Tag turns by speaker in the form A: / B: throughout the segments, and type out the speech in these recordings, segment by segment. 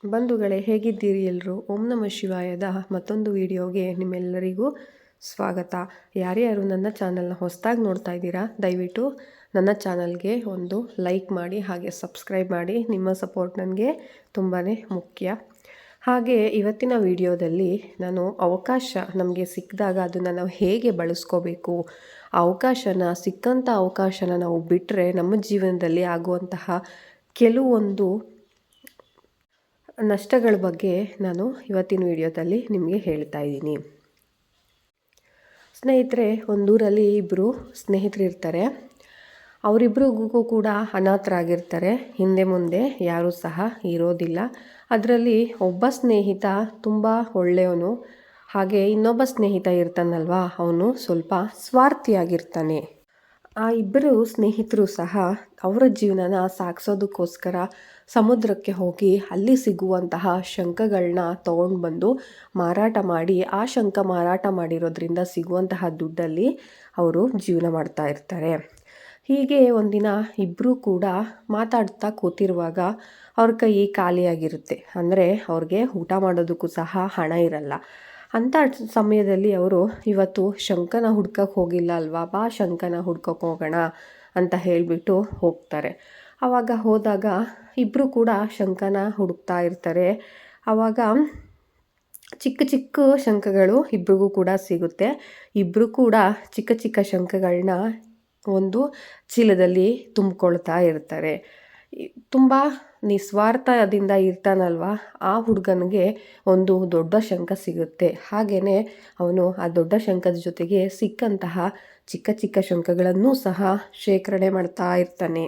A: ಬಂಧುಗಳೇ, ಹೇಗಿದ್ದೀರಿ ಎಲ್ಲರೂ? ಓಂ ನಮಃ ಶಿವಾಯದ ಮತ್ತೊಂದು ವಿಡಿಯೋಗೆ ನಿಮ್ಮೆಲ್ಲರಿಗೂ ಸ್ವಾಗತ. ಯಾರ್ಯಾರು ನನ್ನ ಚಾನಲ್ನ ಹೊಸದಾಗಿ ನೋಡ್ತಾ ಇದ್ದೀರಾ, ದಯವಿಟ್ಟು ನನ್ನ ಚಾನಲ್ಗೆ ಒಂದು ಲೈಕ್ ಮಾಡಿ, ಹಾಗೆ ಸಬ್ಸ್ಕ್ರೈಬ್ ಮಾಡಿ. ನಿಮ್ಮ ಸಪೋರ್ಟ್ ನನಗೆ ತುಂಬಾ ಮುಖ್ಯ. ಹಾಗೆ ಇವತ್ತಿನ ವಿಡಿಯೋದಲ್ಲಿ ನಾನು ಅವಕಾಶ ನಮಗೆ ಸಿಕ್ಕಿದಾಗ ಅದನ್ನು ನಾವು ಹೇಗೆ ಬಳಸ್ಕೋಬೇಕು, ಸಿಕ್ಕಂಥ ಅವಕಾಶನ ನಾವು ಬಿಟ್ಟರೆ ನಮ್ಮ ಜೀವನದಲ್ಲಿ ಆಗುವಂತಹ ಕೆಲವೊಂದು ನಷ್ಟಗಳ ಬಗ್ಗೆ ನಾನು ಇವತ್ತಿನ ವಿಡಿಯೋದಲ್ಲಿ ನಿಮಗೆ ಹೇಳ್ತಾ ಇದ್ದೀನಿ. ಸ್ನೇಹಿತರೆ, ಒಂದೂರಲ್ಲಿ ಇಬ್ಬರು ಸ್ನೇಹಿತರು ಇರ್ತಾರೆ. ಅವರಿಬ್ಬರಿಗೂ ಕೂಡ ಅನಾಥರಾಗಿರ್ತಾರೆ. ಹಿಂದೆ ಮುಂದೆ ಯಾರೂ ಸಹ ಇರೋದಿಲ್ಲ. ಅದರಲ್ಲಿ ಒಬ್ಬ ಸ್ನೇಹಿತ ತುಂಬ ಒಳ್ಳೆಯವನು, ಹಾಗೆ ಇನ್ನೊಬ್ಬ ಸ್ನೇಹಿತ ಇರ್ತಾನಲ್ವ, ಅವನು ಸ್ವಲ್ಪ ಸ್ವಾರ್ಥಿಯಾಗಿರ್ತಾನೆ. ಆ ಇಬ್ಬರು ಸ್ನೇಹಿತರು ಸಹ ಅವರ ಜೀವನನ ಸಾಗಿಸೋದಕ್ಕೋಸ್ಕರ ಸಮುದ್ರಕ್ಕೆ ಹೋಗಿ ಅಲ್ಲಿ ಸಿಗುವಂತಹ ಶಂಖಗಳನ್ನ ತೊಗೊಂಡು ಬಂದು ಮಾರಾಟ ಮಾಡಿ, ಆ ಶಂಖ ಮಾರಾಟ ಮಾಡಿರೋದ್ರಿಂದ ಸಿಗುವಂತಹ ದುಡ್ಡಲ್ಲಿ ಅವರು ಜೀವನ ಮಾಡ್ತಾ ಇರ್ತಾರೆ. ಹೀಗೆ ಒಂದಿನ ಇಬ್ಬರೂ ಕೂಡ ಮಾತಾಡ್ತಾ ಕೂತಿರುವಾಗ ಅವ್ರ ಕೈ ಖಾಲಿಯಾಗಿರುತ್ತೆ. ಅಂದರೆ ಅವ್ರಿಗೆ ಊಟ ಮಾಡೋದಕ್ಕೂ ಸಹ ಹಣ ಇರಲ್ಲ. ಅಂಥ ಸಮಯದಲ್ಲಿ ಅವರು ಇವತ್ತು ಶಂಖನ ಹುಡ್ಕಕ್ಕೆ ಹೋಗಿಲ್ಲ ಅಲ್ವಾ, ಬಾ ಶಂಖನ ಹುಡ್ಕಕ್ಕೆ ಹೋಗೋಣ ಅಂತ ಹೇಳಿಬಿಟ್ಟು ಹೋಗ್ತಾರೆ. ಆವಾಗ ಹೋದಾಗ ಇಬ್ಬರು ಕೂಡ ಶಂಖನ ಹುಡುಕ್ತಾ ಇರ್ತಾರೆ. ಆವಾಗ ಚಿಕ್ಕ ಚಿಕ್ಕ ಶಂಖಗಳು ಇಬ್ರಿಗೂ ಕೂಡ ಸಿಗುತ್ತೆ. ಇಬ್ಬರು ಕೂಡ ಚಿಕ್ಕ ಚಿಕ್ಕ ಶಂಖಗಳನ್ನ ಒಂದು ಚೀಲದಲ್ಲಿ ತುಂಬಿಕೊಳ್ತಾ ಇರ್ತಾರೆ. ತುಂಬ ನಿಸ್ವಾರ್ಥದಿಂದ ಇರ್ತಾನಲ್ವ, ಆ ಹುಡುಗನಿಗೆ ಒಂದು ದೊಡ್ಡ ಶಂಖ ಸಿಗುತ್ತೆ. ಹಾಗೆಯೇ ಅವನು ಆ ದೊಡ್ಡ ಶಂಖದ ಜೊತೆಗೆ ಸಿಕ್ಕಂತಹ ಚಿಕ್ಕ ಚಿಕ್ಕ ಶಂಖಗಳನ್ನು ಸಹ ಶೇಖರಣೆ ಮಾಡ್ತಾ ಇರ್ತಾನೆ.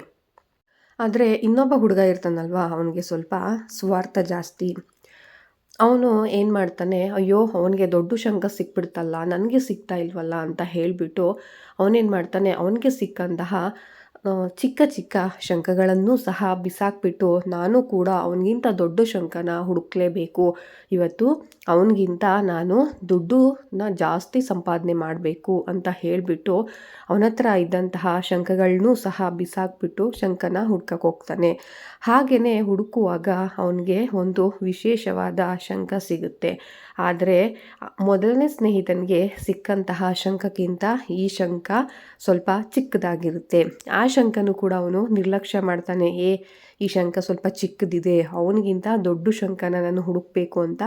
A: ಆದರೆ ಇನ್ನೊಬ್ಬ ಹುಡುಗ ಇರ್ತಾನಲ್ವ, ಅವನಿಗೆ ಸ್ವಲ್ಪ ಸ್ವಾರ್ಥ ಜಾಸ್ತಿ. ಅವನು ಏನು ಮಾಡ್ತಾನೆ, ಅಯ್ಯೋ ಅವನಿಗೆ ದೊಡ್ಡ ಶಂಖ ಸಿಕ್ಬಿಡ್ತಲ್ಲ, ನನಗೆ ಸಿಗ್ತಾ ಇಲ್ವಲ್ಲ ಅಂತ ಹೇಳಿಬಿಟ್ಟು ಅವನೇನು ಮಾಡ್ತಾನೆ, ಅವನಿಗೆ ಸಿಕ್ಕಂತಹ ಚಿಕ್ಕ ಚಿಕ್ಕ ಶಂಖಗಳನ್ನು ಸಹ ಬಿಸಾಕ್ಬಿಟ್ಟು, ನಾನು ಕೂಡ ಅವನಿಗಿಂತ ದೊಡ್ಡ ಶಂಖನ ಹುಡುಕ್ಲೇಬೇಕು, ಇವತ್ತು ಅವನಿಗಿಂತ ನಾನು ದುಡ್ಡನ್ನ ಜಾಸ್ತಿ ಸಂಪಾದನೆ ಮಾಡಬೇಕು ಅಂತ ಹೇಳಿಬಿಟ್ಟು ಅವನ ಹತ್ರ ಇದ್ದಂತಹ ಶಂಖಗಳನ್ನೂ ಸಹ ಬಿಸಾಕ್ಬಿಟ್ಟು ಶಂಖನ ಹುಡ್ಕಕ್ಕೆ ಹೋಗ್ತಾನೆ. ಹಾಗೆಯೇ ಹುಡುಕುವಾಗ ಅವನಿಗೆ ಒಂದು ವಿಶೇಷವಾದ ಶಂಖ ಸಿಗುತ್ತೆ. ಆದರೆ ಮೊದಲನೇ ಸ್ನೇಹಿತನಿಗೆ ಸಿಕ್ಕಂತಹ ಶಂಖಕ್ಕಿಂತ ಈ ಶಂಖ ಸ್ವಲ್ಪ ಚಿಕ್ಕದಾಗಿರುತ್ತೆ. ಆ ಶಂಖನೂ ಕೂಡ ಅವನು ನಿರ್ಲಕ್ಷ್ಯ ಮಾಡ್ತಾನೆ. ಈ ಶಂಖ ಸ್ವಲ್ಪ ಚಿಕ್ಕದಿದೆ, ಅವನಿಗಿಂತ ದೊಡ್ಡ ಶಂಖನ ನಾನು ಹುಡುಕಬೇಕು ಅಂತ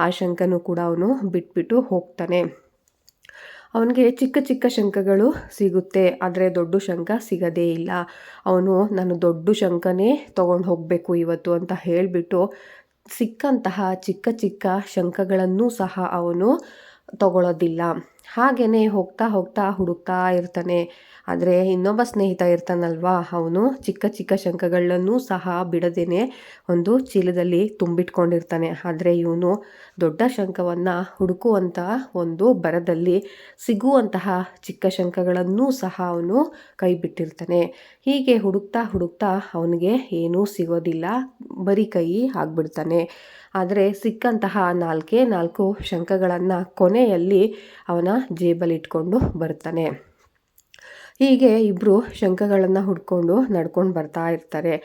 A: ಆ ಶಂಖನೂ ಕೂಡ ಅವನು ಬಿಟ್ಬಿಟ್ಟು ಹೋಗ್ತಾನೆ. ಅವನಿಗೆ ಚಿಕ್ಕ ಚಿಕ್ಕ ಶಂಖಗಳು ಸಿಗುತ್ತೆ, ಆದರೆ ದೊಡ್ಡ ಶಂಖ ಸಿಗೋದೇ ಇಲ್ಲ. ನಾನು ದೊಡ್ಡ ಶಂಖನೇ ತೊಗೊಂಡು ಹೋಗಬೇಕು ಇವತ್ತು ಅಂತ ಹೇಳಿಬಿಟ್ಟು ಸಿಕ್ಕಂತಹ ಚಿಕ್ಕ ಚಿಕ್ಕ ಶಂಖಗಳನ್ನೂ ಸಹ ಅವನು ತಗೊಳ್ಳೋದಿಲ್ಲ. ಹಾಗೆಯೇ ಹೋಗ್ತಾ ಹೋಗ್ತಾ ಹುಡುಕ್ತಾ ಇರ್ತಾನೆ. ಆದರೆ ಇನ್ನೊಬ್ಬ ಸ್ನೇಹಿತ ಇರ್ತಾನಲ್ವಾ, ಅವನು ಚಿಕ್ಕ ಚಿಕ್ಕ ಶಂಖಗಳನ್ನೂ ಸಹ ಬಿಡದೇನೆ ಒಂದು ಚೀಲದಲ್ಲಿ ತುಂಬಿಟ್ಕೊಂಡಿರ್ತಾನೆ. ಆದರೆ ಇವನು ದೊಡ್ಡ ಶಂಖವನ್ನು ಹುಡುಕುವಂಥ ಒಂದು ಬರದಲ್ಲಿ ಸಿಗುವಂತಹ ಚಿಕ್ಕ ಶಂಖಗಳನ್ನೂ ಸಹ ಅವನು ಕೈ ಬಿಟ್ಟಿರ್ತಾನೆ. ಹೀಗೆ ಹುಡುಕ್ತಾ ಹುಡುಕ್ತಾ ಅವನಿಗೆ ಏನೂ ಸಿಗೋದಿಲ್ಲ, ಬರೀ ಕೈ ಆಗಿಬಿಡ್ತಾನೆ. ಆದರೆ ಸಿಕ್ಕಂತಹ 4 ಶಂಖಗಳನ್ನು ಕೊನೆಯಲ್ಲಿ ಅವನ ಜೇಬಲ್ಲಿ ಇಟ್ಕೊಂಡು ಬರ್ತಾನೆ. ಹೀಗೆ ಇಬ್ಬರು ಶಂಖಗಳನ್ನು ಹುಡ್ಕೊಂಡು ನಡ್ಕೊಂಡು ಬರ್ತಾ ಇರ್ತಾರೆ.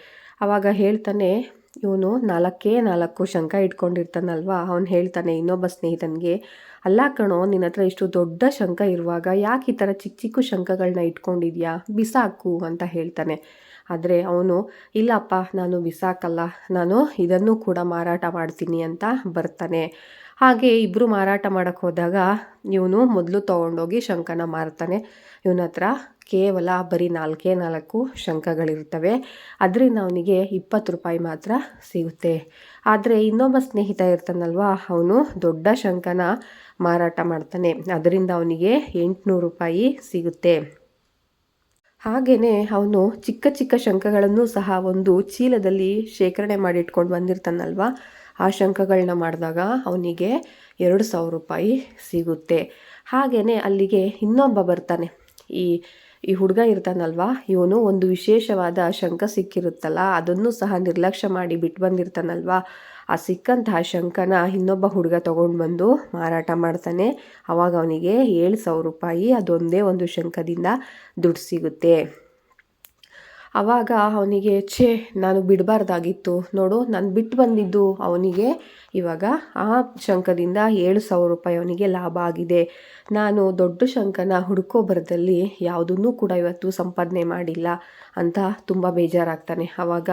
A: ಆವಾಗ ಹೇಳ್ತಾನೆ, ಇವನು 4 ಶಂಖ ಇಟ್ಕೊಂಡಿರ್ತಾನಲ್ವ, ಅವನು ಹೇಳ್ತಾನೆ ಇನ್ನೊಬ್ಬ ಸ್ನೇಹಿತನಿಗೆ, ಅಲ್ಲ ಕಣೋ, ನಿನ್ನ ಹತ್ರ ಇಷ್ಟು ದೊಡ್ಡ ಶಂಖ ಇರುವಾಗ ಯಾಕೆ ಈ ಥರ ಚಿಕ್ಕ ಚಿಕ್ಕ ಶಂಖಗಳನ್ನ ಇಟ್ಕೊಂಡಿದ್ಯಾ, ಬಿಸಾಕು ಅಂತ ಹೇಳ್ತಾನೆ. ಆದರೆ ಅವನು, ಇಲ್ಲಪ್ಪ ನಾನು ಬಿಸಾಕಲ್ಲ, ನಾನು ಇದನ್ನು ಕೂಡ ಮಾರಾಟ ಮಾಡ್ತೀನಿ ಅಂತ ಬರ್ತಾನೆ. ಹಾಗೆ ಇಬ್ಬರು ಮಾರಾಟ ಮಾಡೋಕ್ಕೆ ಹೋದಾಗ ಇವನು ಮೊದಲು ತೊಗೊಂಡೋಗಿ ಶಂಖನ ಮಾರ್ತಾನೆ. ಇವನ ಹತ್ರ ಕೇವಲ ಬರೀ 4 ಶಂಖಗಳಿರ್ತವೆ. ಅದರಿಂದ ಅವನಿಗೆ 20 ರೂಪಾಯಿ ಮಾತ್ರ ಸಿಗುತ್ತೆ. ಆದರೆ ಇನ್ನೊಬ್ಬ ಸ್ನೇಹಿತ ಇರ್ತಾನಲ್ವ, ಅವನು ದೊಡ್ಡ ಶಂಖನ ಮಾರಾಟ ಮಾಡ್ತಾನೆ. ಅದರಿಂದ ಅವನಿಗೆ 800 ರೂಪಾಯಿ ಸಿಗುತ್ತೆ. ಹಾಗೆಯೇ ಅವನು ಚಿಕ್ಕ ಚಿಕ್ಕ ಶಂಖಗಳನ್ನು ಸಹ ಒಂದು ಚೀಲದಲ್ಲಿ ಶೇಖರಣೆ ಮಾಡಿಟ್ಕೊಂಡು ಬಂದಿರ್ತಾನಲ್ವ, ಆ ಶಂಖಗಳನ್ನ ಮಾಡಿದಾಗ ಅವನಿಗೆ 2000 ರೂಪಾಯಿ ಸಿಗುತ್ತೆ. ಹಾಗೆಯೇ ಅಲ್ಲಿಗೆ ಇನ್ನೊಬ್ಬ ಬರ್ತಾನೆ. ಈ ಹುಡುಗ ಇರ್ತಾನಲ್ವ, ಇವನು ಒಂದು ವಿಶೇಷವಾದ ಶಂಖ ಸಿಕ್ಕಿರುತ್ತಲ್ಲ, ಅದನ್ನು ಸಹ ನಿರ್ಲಕ್ಷ್ಯ ಮಾಡಿ ಬಿಟ್ಟು ಬಂದಿರ್ತಾನಲ್ವ, ಆ ಸಿಕ್ಕಂತಹ ಶಂಖನ ಇನ್ನೊಬ್ಬ ಹುಡುಗ ತೊಗೊಂಡು ಬಂದು ಮಾರಾಟ ಮಾಡ್ತಾನೆ. ಆವಾಗ ಅವನಿಗೆ 7000 ರೂಪಾಯಿ ಅದೊಂದೇ ಒಂದು ಶಂಖದಿಂದ ದುಡ್ಡು ಸಿಗುತ್ತೆ. ಆವಾಗ ಅವನಿಗೆ ನಾನು ಬಿಡಬಾರ್ದಾಗಿತ್ತು ನೋಡು, ನಾನು ಬಿಟ್ಟು ಬಂದಿದ್ದು ಅವನಿಗೆ ಇವಾಗ ಆ ಶಂಖದಿಂದ 7,000 ರೂಪಾಯಿ ಅವನಿಗೆ ಲಾಭ ಆಗಿದೆ. ನಾನು ದೊಡ್ಡ ಶಂಖನ ಹುಡ್ಕೋ ಬರದಲ್ಲಿ ಯಾವುದನ್ನೂ ಕೂಡ ಇವತ್ತು ಸಂಪಾದನೆ ಮಾಡಿಲ್ಲ ಅಂತ ತುಂಬ ಬೇಜಾರಾಗ್ತಾನೆ. ಆವಾಗ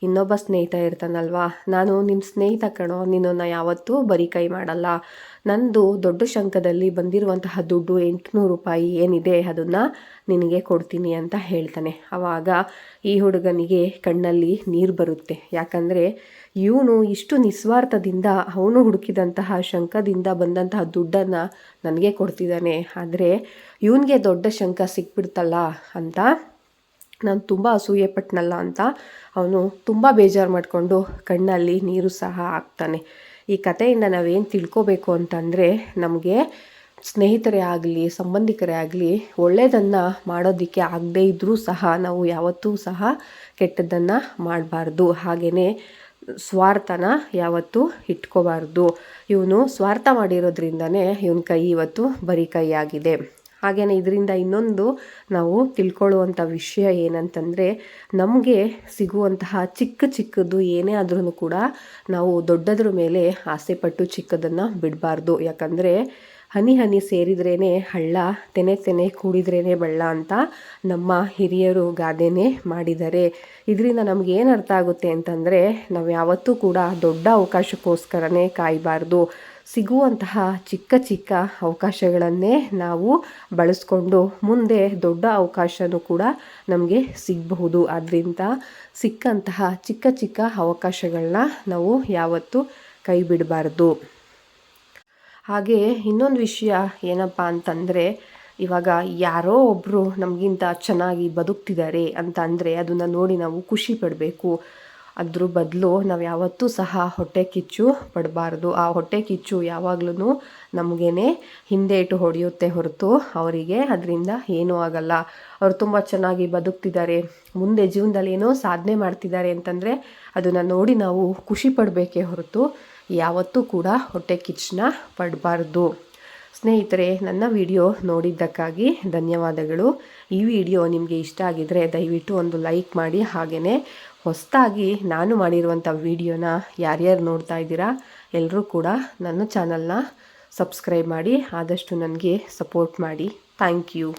A: ಇನ್ನೊಬ್ಬ ಸ್ನೇಹಿತ ಇರ್ತಾನಲ್ವಾ, ನಾನು ನಿಮ್ಮ ಸ್ನೇಹಿತ ಕಣೋ, ನಿನ್ನನ್ನು ಯಾವತ್ತೂ ಬರೀ ಕೈ ಮಾಡಲ್ಲ, ನಂದು ದೊಡ್ಡ ಶಂಖದಲ್ಲಿ ಬಂದಿರುವಂತಹ ದುಡ್ಡು 800 ರೂಪಾಯಿ ಏನಿದೆ ಅದನ್ನು ನಿನಗೆ ಕೊಡ್ತೀನಿ ಅಂತ ಹೇಳ್ತಾನೆ. ಆವಾಗ ಈ ಹುಡುಗನಿಗೆ ಕಣ್ಣಲ್ಲಿ ನೀರು ಬರುತ್ತೆ. ಯಾಕಂದರೆ ಇವನು ಇಷ್ಟು ನಿಸ್ವಾರ್ಥದಿಂದ ಅವನು ಹುಡುಕಿದಂತಹ ಶಂಖದಿಂದ ಬಂದಂತಹ ದುಡ್ಡನ್ನು ನನಗೆ ಕೊಡ್ತಿದ್ದಾನೆ, ಆದರೆ ಇವನಿಗೆ ದೊಡ್ಡ ಶಂಖ ಸಿಕ್ಬಿಡ್ತಲ್ಲ ಅಂತ ನಾನು ತುಂಬ ಅಸೂಯೆ ಪಟ್ನಲ್ಲ ಅಂತ ಅವನು ತುಂಬ ಬೇಜಾರು ಮಾಡಿಕೊಂಡು ಕಣ್ಣಲ್ಲಿ ನೀರು ಸಹ ಹಾಕ್ತಾನೆ. ಈ ಕಥೆಯಿಂದ ನಾವೇನು ತಿಳ್ಕೊಬೇಕು ಅಂತಂದರೆ, ನಮಗೆ ಸ್ನೇಹಿತರೇ ಆಗಲಿ ಸಂಬಂಧಿಕರೇ ಆಗಲಿ ಒಳ್ಳೆಯದನ್ನು ಮಾಡೋದಕ್ಕೆ ಆಗದೇ ಇದ್ದರೂ ಸಹ ನಾವು ಯಾವತ್ತೂ ಸಹ ಕೆಟ್ಟದ್ದನ್ನು ಮಾಡಬಾರ್ದು. ಹಾಗೆಯೇ ಸ್ವಾರ್ಥನ ಯಾವತ್ತೂ ಇಟ್ಕೋಬಾರ್ದು. ಇವನು ಸ್ವಾರ್ಥ ಮಾಡಿರೋದ್ರಿಂದನೇ ಇವನ ಕೈ ಇವತ್ತು ಬರೀ ಕೈಯಾಗಿದೆ. ಹಾಗೆಯೇ ಇದರಿಂದ ಇನ್ನೊಂದು ನಾವು ತಿಳ್ಕೊಳ್ಳುವಂಥ ವಿಷಯ ಏನಂತಂದರೆ, ನಮಗೆ ಸಿಗುವಂತಹ ಚಿಕ್ಕದು ಏನೇ ಆದ್ರೂ ಕೂಡ ನಾವು ದೊಡ್ಡದ್ರ ಮೇಲೆ ಆಸೆಪಟ್ಟು ಚಿಕ್ಕದನ್ನು ಬಿಡಬಾರ್ದು. ಯಾಕಂದರೆ ಹನಿ ಹನಿ ಸೇರಿದ್ರೇ ಹಳ್ಳ, ತೆನೆ ಕೂಡಿದ್ರೇ ಬಳ್ಳ ಅಂತ ನಮ್ಮ ಹಿರಿಯರು ಗಾದೆನೇ ಮಾಡಿದ್ದಾರೆ. ಇದರಿಂದ ನಮಗೇನು ಅರ್ಥ ಆಗುತ್ತೆ ಅಂತಂದರೆ, ನಾವು ಯಾವತ್ತೂ ಕೂಡ ದೊಡ್ಡ ಅವಕಾಶಕ್ಕೋಸ್ಕರನೇ ಕಾಯಬಾರ್ದು. ಸಿಗುವಂತಹ ಚಿಕ್ಕ ಅವಕಾಶಗಳನ್ನೇ ನಾವು ಬಳಸ್ಕೊಂಡು ಮುಂದೆ ದೊಡ್ಡ ಅವಕಾಶನೂ ಕೂಡ ನಮಗೆ ಸಿಗಬಹುದು. ಆದ್ದರಿಂದ ಸಿಕ್ಕಂತಹ ಚಿಕ್ಕ ಅವಕಾಶಗಳನ್ನ ನಾವು ಯಾವತ್ತೂ ಕೈ ಬಿಡಬಾರ್ದು. ಹಾಗೆ ಇನ್ನೊಂದು ವಿಷಯ ಏನಪ್ಪ ಅಂತಂದರೆ, ಇವಾಗ ಯಾರೋ ಒಬ್ಬರು ನಮಗಿಂತ ಚೆನ್ನಾಗಿ ಬದುಕ್ತಿದ್ದಾರೆ ಅಂತ ಅಂದರೆ ಅದನ್ನು ನೋಡಿ ನಾವು ಖುಷಿ ಪಡಬೇಕು. ಅದ್ರ ಬದಲು ನಾವು ಯಾವತ್ತೂ ಸಹ ಹೊಟ್ಟೆ ಕಿಚ್ಚು ಪಡಬಾರ್ದು. ಆ ಹೊಟ್ಟೆ ಕಿಚ್ಚು ಯಾವಾಗ್ಲೂ ನಮಗೇನೆ ಹಿಂದೆ ಇಟ್ಟು ಹೊಡೆಯುತ್ತೆ ಹೊರತು ಅವರಿಗೆ ಅದರಿಂದ ಏನೂ ಆಗಲ್ಲ. ಅವ್ರು ತುಂಬ ಚೆನ್ನಾಗಿ ಬದುಕ್ತಿದ್ದಾರೆ, ಮುಂದೆ ಜೀವನದಲ್ಲಿ ಏನೋ ಸಾಧನೆ ಮಾಡ್ತಿದ್ದಾರೆ ಅಂತಂದರೆ ಅದನ್ನು ನೋಡಿ ನಾವು ಖುಷಿ ಪಡಬೇಕೇ ಹೊರತು ಯಾವತ್ತೂ ಕೂಡ ಹೊಟ್ಟೆ ಕಿಚ್ಚನ್ನ ಪಡಬಾರ್ದು. ಸ್ನೇಹಿತರೆ, ನನ್ನ ವಿಡಿಯೋ ನೋಡಿದ್ದಕ್ಕಾಗಿ ಧನ್ಯವಾದಗಳು. ಈ ವಿಡಿಯೋ ನಿಮಗೆ ಇಷ್ಟ ಆಗಿದರೆ ದಯವಿಟ್ಟು ಒಂದು ಲೈಕ್ ಮಾಡಿ. ಹಾಗೆಯೇ ಹೊಸದಾಗಿ ನಾನು ಮಾಡಿರುವಂಥ ವಿಡಿಯೋನ ಯಾರ್ಯಾರು ನೋಡ್ತಾ ಇದ್ದೀರಾ ಎಲ್ಲರೂ ಕೂಡ ನನ್ನ ಚಾನಲ್ನ ಸಬ್ಸ್ಕ್ರೈಬ್ ಮಾಡಿ ಆದಷ್ಟು ನನಗೆ ಸಪೋರ್ಟ್ ಮಾಡಿ. Thank you.